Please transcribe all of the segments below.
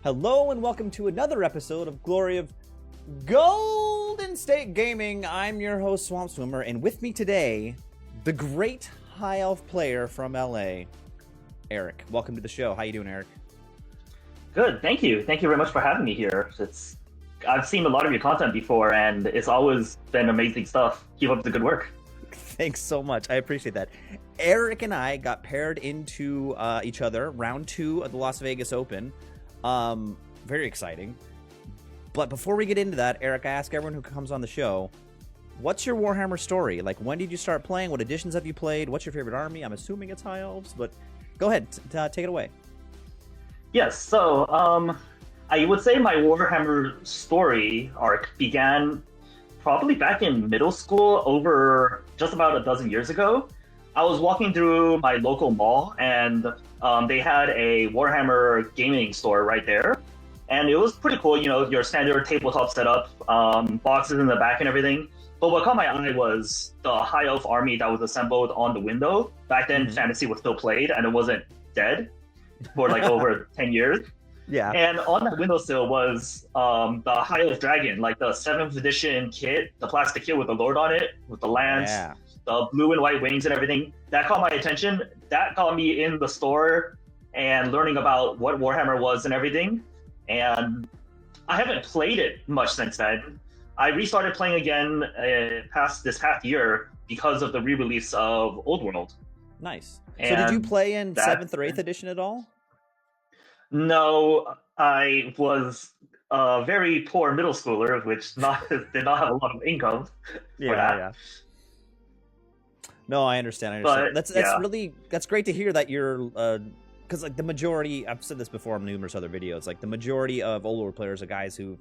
Hello and welcome to another episode of Glory of Golden State Gaming. I'm your host, Swamp Swimmer, and with me today, the great High Elf player from LA, Eric. Welcome to the show. How you doing, Eric? Good, thank you. Thank you very much for having me here. I've seen a lot of your content before, and it's always been amazing stuff. Keep up the good work. Thanks so much. I appreciate that. Eric and I got paired into each other, round 2 of the Las Vegas Open. Very exciting. But before we get into that, Eric, I ask everyone who comes on the show, what's your Warhammer story? Like, when did you start playing? What editions have you played? What's your favorite army? I'm assuming it's High Elves, but go ahead, take it away. Yes, so I would say my Warhammer story arc began probably back in middle school, over just about a dozen years ago. I was walking through my local mall, and they had a Warhammer gaming store right there. And it was pretty cool, you know, your standard tabletop setup, boxes in the back and everything. But what caught my eye was the High Elf army that was assembled on the window. Back then, Fantasy was still played, and it wasn't dead for like over 10 years. Yeah. And on that windowsill was the High Elf Dragon, like the 7th edition kit, the plastic kit with the Lord on it, with the lance, the blue and white wings and everything. That caught my attention. That got me in the store and learning about what Warhammer was and everything. And I haven't played it much since then. I restarted playing again this past year because of the re-release of Old World. Nice. And so did you play in 7th or 8th edition at all? No, I was a very poor middle schooler, which did not have a lot of income for that. Yeah. No, I understand. But, that's great to hear that you're, because like the majority, I've said this before on numerous other videos, like the majority of Old World players are guys who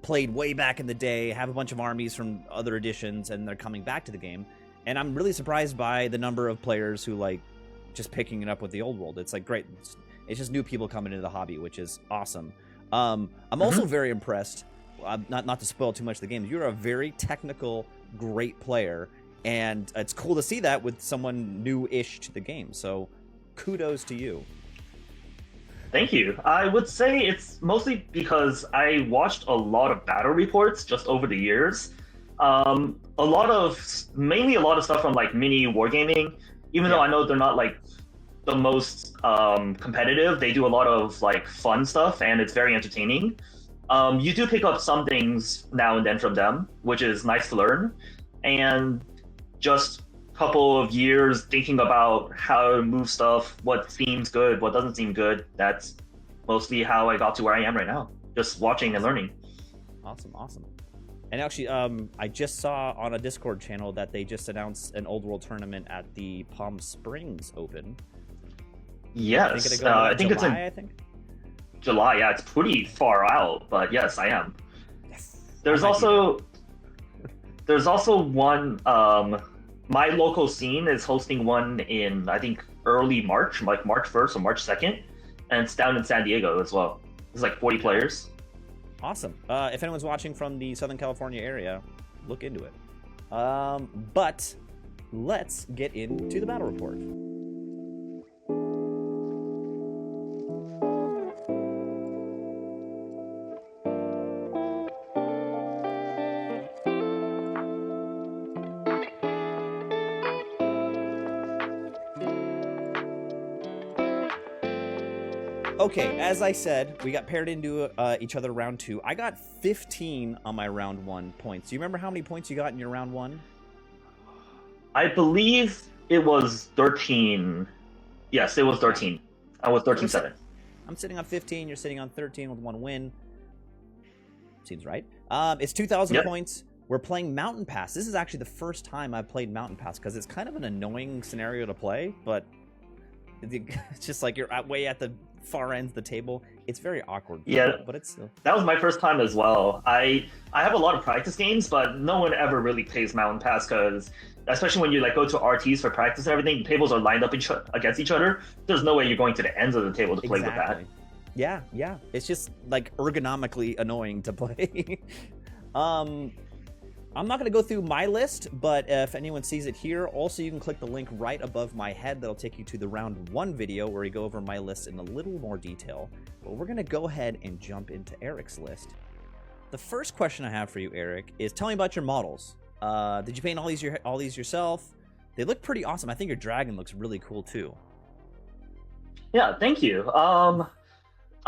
played way back in the day, have a bunch of armies from other editions, and they're coming back to the game. And I'm really surprised by the number of players who like just picking it up with the Old World. It's like great. It's just new people coming into the hobby, which is awesome. I'm also very impressed, not to spoil too much of the game, you're a very technical, great player, and it's cool to see that with someone new-ish to the game, so kudos to you. Thank you. I would say it's mostly because I watched a lot of battle reports just over the years. Mainly a lot of stuff from like mini Wargaming, even though I know they're not like the most competitive. They do a lot of like fun stuff, and it's very entertaining. You do pick up some things now and then from them, which is nice to learn. And just a couple of years thinking about how to move stuff, what seems good, what doesn't seem good. That's mostly how I got to where I am right now, just watching and learning. Awesome. And actually, I just saw on a Discord channel that they just announced an Old World tournament at the Palm Springs Open. Yes, I think it's in July. Yeah, it's pretty far out, but yes, I am. Yes. There's also one. My local scene is hosting one in, I think, early March, like March 1st or March 2nd, and it's down in San Diego as well. It's like 40 players. Awesome. If anyone's watching from the Southern California area, look into it. But let's get into the battle report. Okay, as I said, we got paired into each other round 2. I got 15 on my round 1 points. Do you remember how many points you got in your round 1? I believe it was 13. Yes, it was 13. I was 13-7. I'm sitting on 15. You're sitting on 13 with 1 win. Seems right. It's 2,000 points. We're playing Mountain Pass. This is actually the first time I've played Mountain Pass because it's kind of an annoying scenario to play, but it's just like you're way at the far ends of the table. It's very awkward. But it's still... That was my first time as well. I have a lot of practice games, but no one ever really plays Mountain Pass because, especially when you like go to RTs for practice and everything, the tables are lined up against each other. There's no way you're going to the ends of the table to play with that. Yeah. It's just like ergonomically annoying to play. I'm not going to go through my list, but if anyone sees it here, also you can click the link right above my head. That'll take you to the round 1 video where we go over my list in a little more detail. Well, we're going to go ahead and jump into Eric's list. The first question I have for you, Eric, is tell me about your models. Did you paint all these yourself? They look pretty awesome. I think your dragon looks really cool too. Yeah, thank you.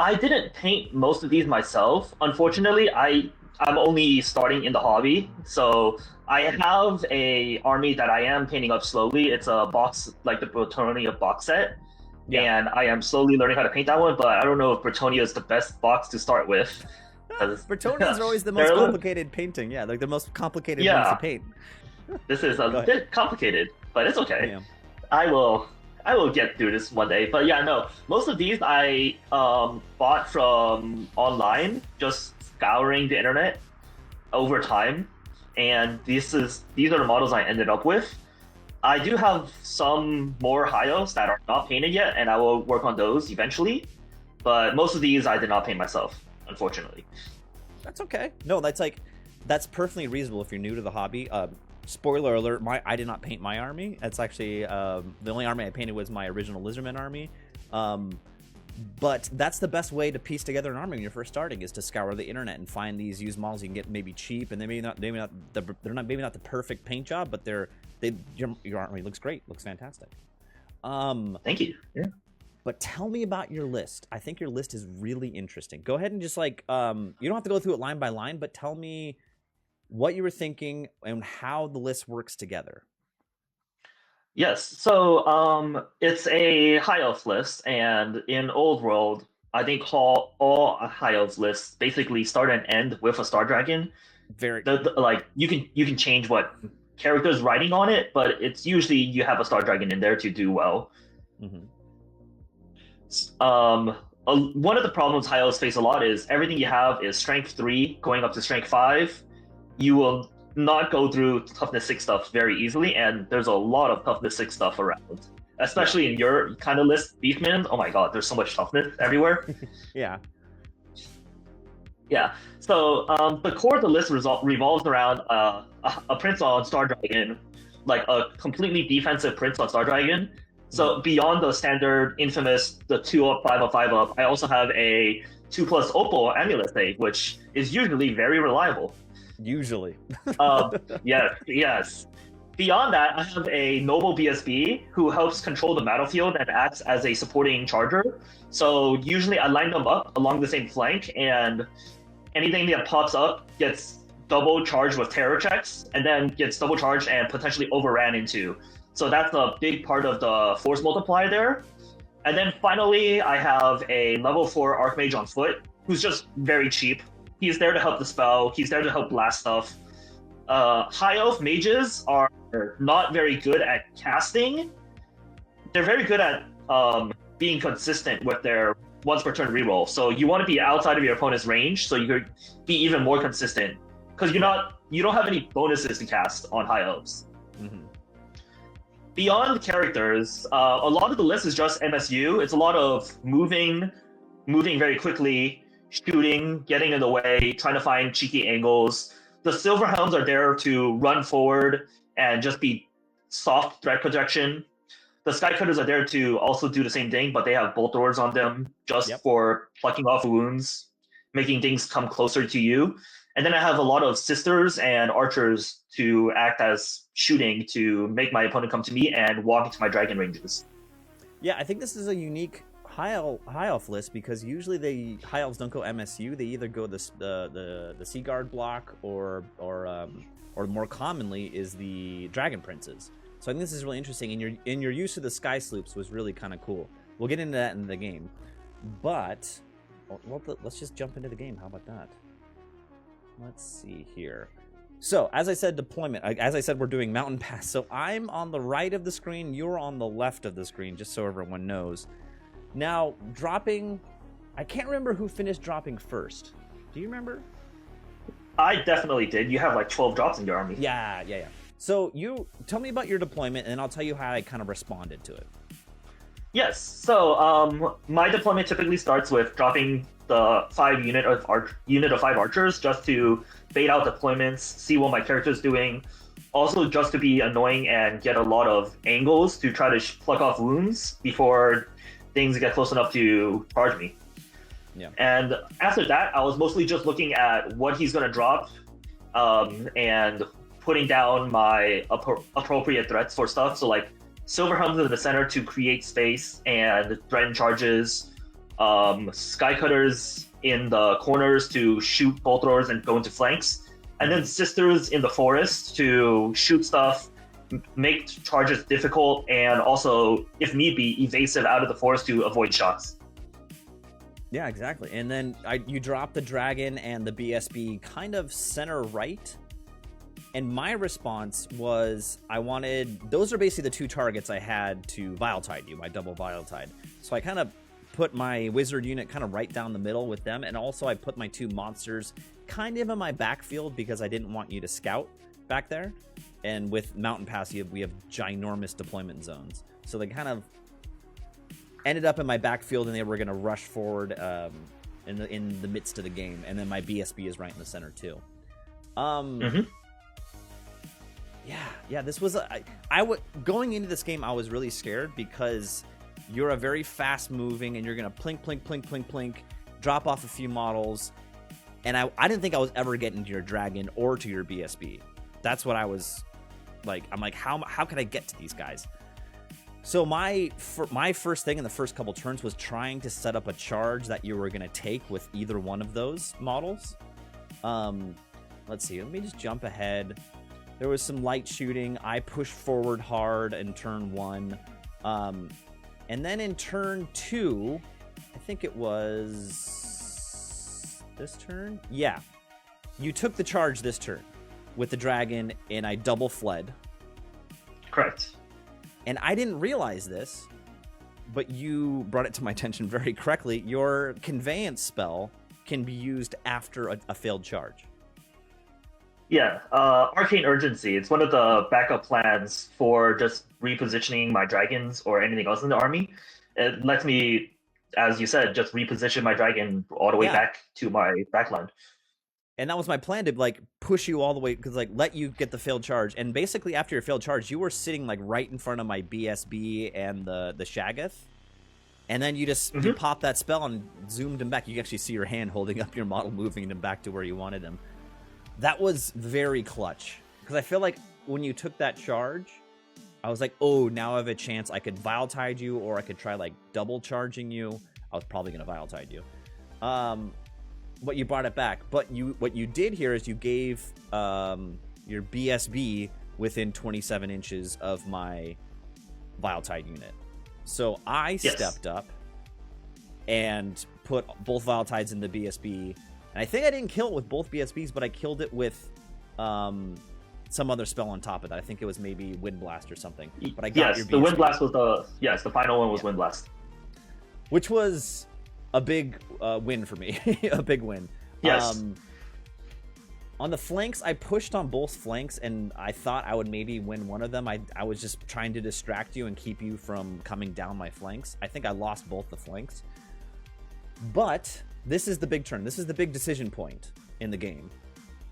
I didn't paint most of these myself. Unfortunately, I'm only starting in the hobby, so I have a army that I am painting up slowly. It's a box, like the Bretonia box set, and I am slowly learning how to paint that one. But I don't know if Bretonia is the best box to start with. Bretonians are always the most complicated painting. Yeah, like the most complicated ones to paint. This is a bit complicated, but it's okay. Yeah. I will get through this one day. But yeah, no, most of these I bought from online, just scouring the internet over time, and these are the models I ended up with. I do have some more Hyos that are not painted yet, and I will work on those eventually. But most of these I did not paint myself, unfortunately. That's okay. No, that's perfectly reasonable if you're new to the hobby. Spoiler alert, I did not paint my army. That's actually the only army I painted was my original Lizardman army. But that's the best way to piece together an army when you're first starting, is to scour the internet and find these used models you can get maybe cheap, and they're maybe not the perfect paint job, but your army looks great, looks fantastic. Thank you. Yeah. But tell me about your list. I think your list is really interesting. Go ahead and just you don't have to go through it line by line, but tell me what you were thinking and how the list works together. Yes, so it's a High Elf list, and in Old World, I think all High Elves lists basically start and end with a Star Dragon. You can change what character's writing on it, but it's usually you have a Star Dragon in there to do well. Mm-hmm. One of the problems High Elves face a lot is everything you have is Strength 3 going up to Strength 5. You will not go through Toughness 6 stuff very easily, and there's a lot of Toughness 6 stuff around. Especially in your kind of list, Beastmen. Oh my god, there's so much toughness everywhere. Yeah. Yeah. So the core of the list revolves around a Prince on Star Dragon, like a completely defensive Prince on Star Dragon. So beyond the standard infamous, the 2-up, 5-up, 5-up, I also have a 2+ Opal Amulet Save, which is usually very reliable. Usually. Yes. Beyond that, I have a Noble BSB who helps control the battlefield and acts as a supporting charger. So usually I line them up along the same flank, and anything that pops up gets double charged with terror checks, and then gets double charged and potentially overran into. So that's a big part of the force multiplier there. And then finally, I have a level 4 Archmage on foot, who's just very cheap. He's there to help the spell. He's there to help blast stuff. High Elf mages are not very good at casting. They're very good at being consistent with their once per turn reroll. So you want to be outside of your opponent's range, so you could be even more consistent. Because you don't have any bonuses to cast on High Elves. Mm-hmm. Beyond characters, a lot of the list is just MSU. It's a lot of moving very quickly, shooting, getting in the way, trying to find cheeky angles. The Silver Helms are there to run forward and just be soft threat projection. The Skycutters are there to also do the same thing, but they have bolt doors on them just for plucking off wounds, making things come closer to you. And then I have a lot of Sisters and Archers to act as shooting to make my opponent come to me and walk into my dragon ranges. Yeah, I think this is a unique High Elf list, because usually the High Elves don't go MSU. They either go the Sea Guard block or more commonly is the Dragon Princes. So I think this is really interesting, and your use of the Sky Sloops was really kind of cool. We'll get into that in the game, but let's just jump into the game. How about that? Let's see here. So, as I said, deployment. As I said, we're doing Mountain Pass. So I'm on the right of the screen. You're on the left of the screen, just so everyone knows. Now, dropping... I can't remember who finished dropping first. Do you remember? I definitely did. You have like 12 drops in your army. Yeah. So you tell me about your deployment, and then I'll tell you how I kind of responded to it. Yes. So my deployment typically starts with dropping the 5 unit of 5 archers just to bait out deployments, see what my character's doing. Also, just to be annoying and get a lot of angles to try to pluck off wounds before things get close enough to charge me. Yeah. And after that, I was mostly just looking at what he's going to drop, and putting down my appropriate threats for stuff. So like Silver Helms in the center to create space and threaten charges, Sky Cutters in the corners to shoot bolt throwers and go into flanks, and then Sisters in the forest to shoot stuff, make charges difficult, and also, if need be, evasive out of the forest to avoid shots. Yeah, exactly. And then you drop the dragon and the BSB kind of center right. And my response was those are basically the two targets I had to Vile Tide you, my double Vile Tide. So I kind of put my wizard unit kind of right down the middle with them. And also I put my two monsters kind of in my backfield because I didn't want you to scout back there. And with Mountain Pass, we have ginormous deployment zones. So they kind of ended up in my backfield, and they were going to rush forward in the midst of the game. And then my BSB is right in the center too. Yeah. This was going into this game, I was really scared because you're a very fast moving, and you're going to plink, drop off a few models, and I didn't think I was ever getting to your dragon or to your BSB. That's what I was like. I'm like, how can I get to these guys? So my first thing in the first couple turns was trying to set up a charge that you were going to take with either one of those models. Let's see. Let me just jump ahead. There was some light shooting. I pushed forward hard in turn 1. And then in turn 2, I think it was this turn? Yeah. You took the charge this turn with the dragon, and I double fled. Correct. And I didn't realize this, but you brought it to my attention very correctly. Your conveyance spell can be used after a failed charge. Yeah, Arcane Urgency. It's one of the backup plans for just repositioning my dragons or anything else in the army. It lets me, as you said, just reposition my dragon all the way back to my backline. And that was my plan, to like push you all the way, because like let you get the failed charge. And basically after your failed charge, you were sitting like right in front of my BSB and the Shaggoth. And then you just you pop that spell and zoomed him back. You can actually see your hand holding up your model, moving him back to where you wanted him. That was very clutch, because I feel like when you took that charge, I was like, oh, now I have a chance. I could Vile Tide you, or I could try like double charging you. I was probably going to Vile Tide you. But you brought it back. But what you did here is you gave your BSB within 27 inches of my Vile Tide unit. So I stepped up and put both Vile Tides in the BSB. And I think I didn't kill it with both BSBs, but I killed it with some other spell on top of that. I think it was maybe Wind Blast or something. But I got your BSB. The Wind Blast was the final one was Wind Blast. Which was a big win for me. A big win. Yes. On the flanks, I pushed on both flanks, and I thought I would maybe win one of them. I was just trying to distract you and keep you from coming down my flanks. I think I lost both the flanks. But this is the big turn. This is the big decision point in the game.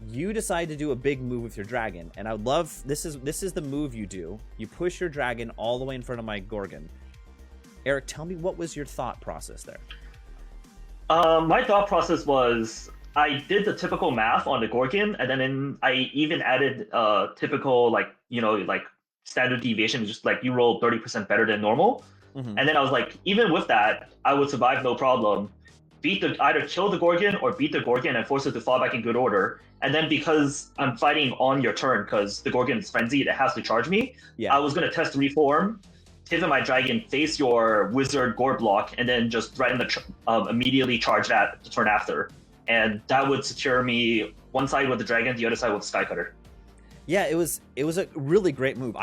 You decide to do a big move with your dragon, and I would love... This is the move you do. You push your dragon all the way in front of my Gorgon. Eric, tell me, what was your thought process there? My thought process was, I did the typical math on the Gorgon, and then I even added typical, standard deviation, just like you rolled 30% better than normal. And then I was like, even with that, I would survive no problem. Either kill the Gorgon or beat the Gorgon and force it to fall back in good order. And then because I'm fighting on your turn, because the Gorgon is frenzied, it has to charge me. Yeah. I was going to test Reform, pivot my dragon, face your wizard gore block, and then just threaten the immediately charge that the turn after. And that would secure me one side with the dragon, the other side with Skycutter. Yeah, it was a really great move.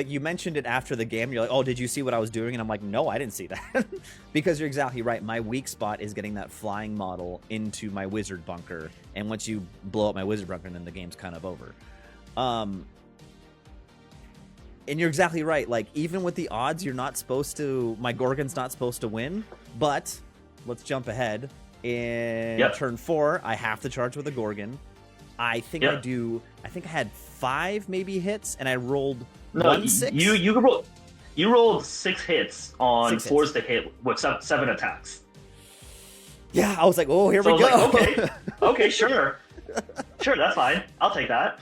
You mentioned it after the game. You're like, oh, did you see what I was doing? And I'm like, no, I didn't see that. Because you're exactly right. My weak spot is getting that flying model into my wizard bunker. And once you blow up my wizard bunker, then the game's kind of over. And you're exactly right. Like, even with the odds, my Gorgon's not supposed to win. But let's jump ahead. In turn 4, I have to charge with a Gorgon. I think I had 5 maybe hits, and I rolled 6. You rolled 6 hits on 4s to hit with 7 attacks. Yeah, I was like, oh, here So we I go. was like, okay, sure, that's fine. I'll take that.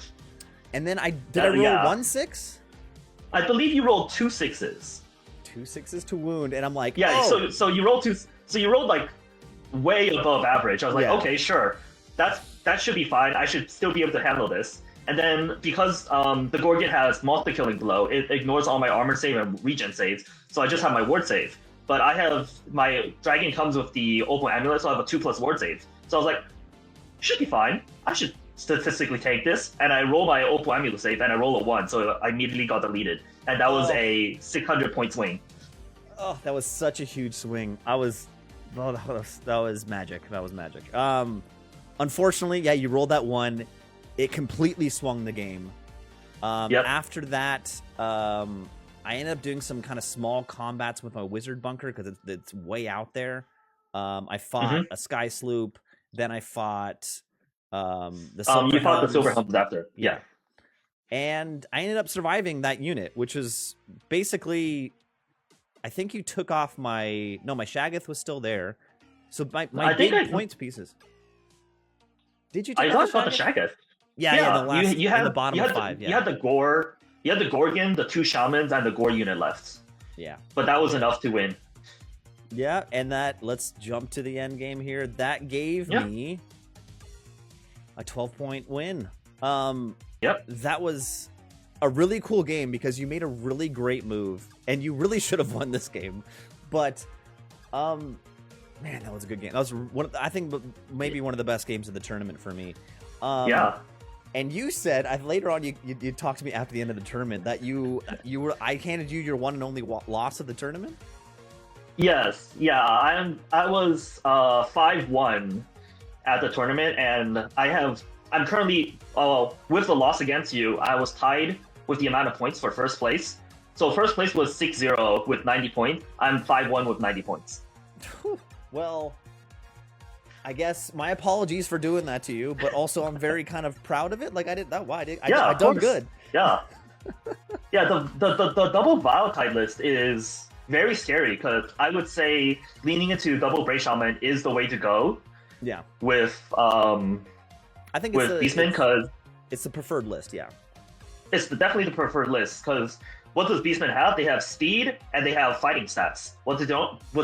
And then I roll yeah. 1-6? I believe you rolled 2 6s. 2 6s to wound, and I'm like, Yeah, oh. so you rolled like way above average. I was like, Yeah. okay, sure, that should be fine. I should still be able to handle this. And then because the Gorgon has monster killing blow, it ignores all my armor save and regen saves, so I just have my ward save. But I have my dragon comes with the Opal Amulet, so I have a 2+ ward save. So I was like, should be fine. I should statistically take this. And I roll my Opal Amulet save, and I roll a 1, so I immediately got deleted. And that was a 600-point swing. Oh, that was such a huge swing. That was magic. That was magic. Unfortunately, yeah, you rolled that 1. It completely swung the game. Yep. After that, I ended up doing some kind of small combats with my wizard bunker because it's way out there. I fought a sky sloop. Then I fought the silver you fought the helms. silver helms after. Yeah. And I ended up surviving that unit, which was basically, I think you took off my Shaggoth was still there. So my big points pieces. Did you take I off thought the Shaggoth. Yeah, the last, you had in the bottom of 5. You had the Gorgon, the 2 shamans, and the Gore unit left. Yeah. But that was enough to win. Yeah, and let's jump to the end game here. That gave me a 12-point win. Yep. That was a really cool game because you made a really great move, and you really should have won this game. But, man, that was a good game. That was I think maybe one of the best games of the tournament for me. Yeah. And you said later on you talked to me after the end of the tournament that I handed you your one and only loss of the tournament. Yes. Yeah. I was 5-1 at the tournament, and I'm currently with the loss against you. I was tied with the amount of points for first place. So first place was 6-0 with 90 points. I'm 5-1 with 90 points. Well, I guess my apologies for doing that to you, but also I'm very kind of proud of it. Like I done good. Yeah. Yeah, the double Viletide list is very scary because I would say leaning into double Bray Shaman is the way to go. Yeah. With I think with Beastmen because it's the preferred list. Yeah. It's definitely the preferred list because what does Beastmen have? They have speed and they have fighting stats. What do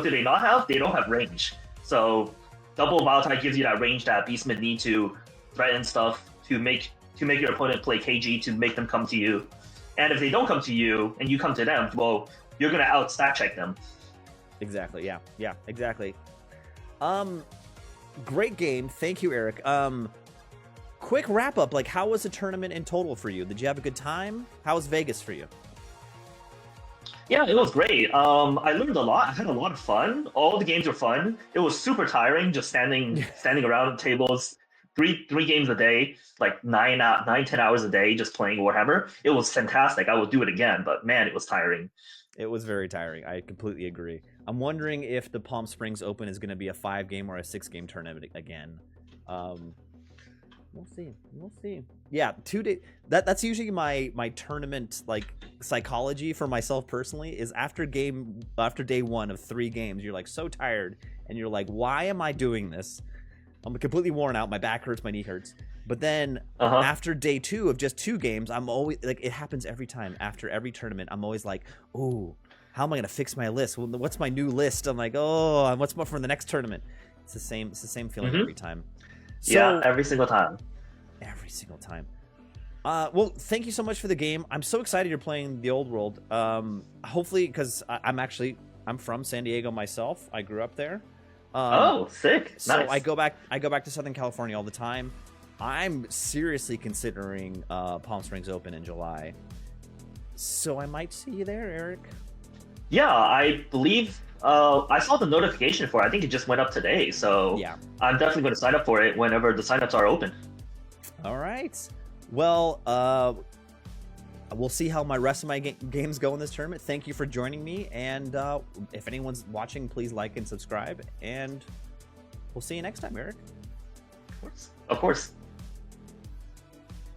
they not have? They don't have range. So double Viletide gives you that range that Beastmen need to threaten stuff to make your opponent play KG to make them come to you. And if they don't come to you and you come to them, well, you're gonna out stat check them. Exactly. Yeah. Yeah. Exactly. Great game. Thank you, Eric. Quick wrap up. Like, how was the tournament in total for you? Did you have a good time? How was Vegas for you? Yeah, it was great. I learned a lot. I had a lot of fun. All the games were fun. It was super tiring just standing around tables, three games a day, like 9-10 hours a day, just playing Warhammer. It was fantastic. I would do it again, but man, it was tiring. It was very tiring. I completely agree. I'm wondering if the Palm Springs Open is going to be a 5-game or a 6-game tournament again. We'll see. Yeah, 2 days. That's usually my tournament like psychology for myself personally. Is after day 1 of 3 games, you're like so tired, and you're like, why am I doing this? I'm completely worn out. My back hurts. My knee hurts. But then after day 2 of just 2 games, I'm always like, it happens every time. After every tournament, I'm always like, oh, how am I gonna fix my list? Well, what's my new list? I'm like, oh, what's more for the next tournament? It's the same feeling every time. So, yeah, every single time. Every single time. Well, thank you so much for the game. I'm so excited you're playing the old world. Hopefully, because I'm from San Diego myself. I grew up there. Oh, sick! So nice. I go back to Southern California all the time. I'm seriously considering Palm Springs Open in July. So I might see you there, Eric. Yeah, I believe I saw the notification for it. I think it just went up today. So yeah, I'm definitely going to sign up for it whenever the signups are open. All right. Well, we'll see how my rest of my games go in this tournament. Thank you for joining me. And if anyone's watching, please like and subscribe. And we'll see you next time, Eric. Of course.